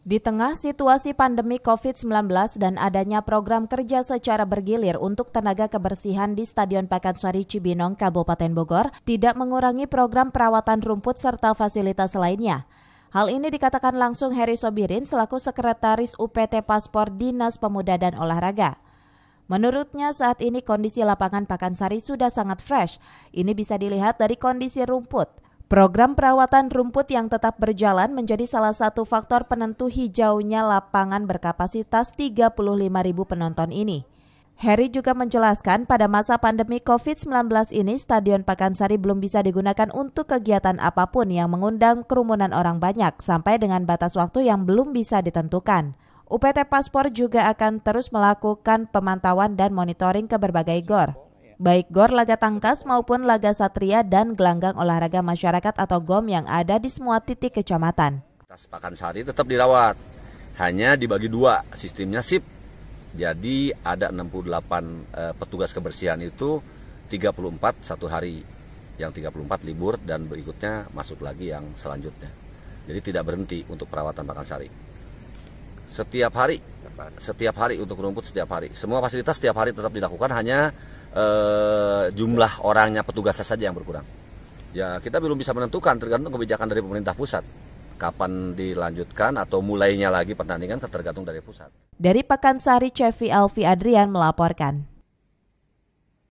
Di tengah situasi pandemi COVID-19 dan adanya program kerja secara bergilir untuk tenaga kebersihan di Stadion Pakansari Cibinong, Kabupaten Bogor, tidak mengurangi program perawatan rumput serta fasilitas lainnya. Hal ini dikatakan langsung Heri Sobirin selaku Sekretaris UPT Paspor Dinas Pemuda dan Olahraga. Menurutnya saat ini kondisi lapangan Pakansari sudah sangat fresh. Ini bisa dilihat dari kondisi rumput. Program perawatan rumput yang tetap berjalan menjadi salah satu faktor penentu hijaunya lapangan berkapasitas 35.000 penonton ini. Heri juga menjelaskan pada masa pandemi COVID-19 ini Stadion Pakansari belum bisa digunakan untuk kegiatan apapun yang mengundang kerumunan orang banyak sampai dengan batas waktu yang belum bisa ditentukan. UPT Paspor juga akan terus melakukan pemantauan dan monitoring ke berbagai GOR. Baik GOR Laga Tangkas maupun Laga Satria dan Gelanggang Olahraga Masyarakat atau GOM yang ada di semua titik kecamatan. Pakansari tetap dirawat, hanya dibagi dua, sistemnya shift. Jadi ada 68 petugas kebersihan itu 34 satu hari, yang 34 libur dan berikutnya masuk lagi yang selanjutnya. Jadi tidak berhenti untuk perawatan Pakansari. Setiap hari untuk rumput setiap hari. Semua fasilitas setiap hari tetap dilakukan, hanya jumlah orangnya petugasnya saja yang berkurang. Ya kita belum bisa menentukan, tergantung kebijakan dari pemerintah pusat. Kapan dilanjutkan atau mulainya lagi pertandingan tergantung dari pusat. Dari Pakansari, Cevi Alfi Adrian melaporkan.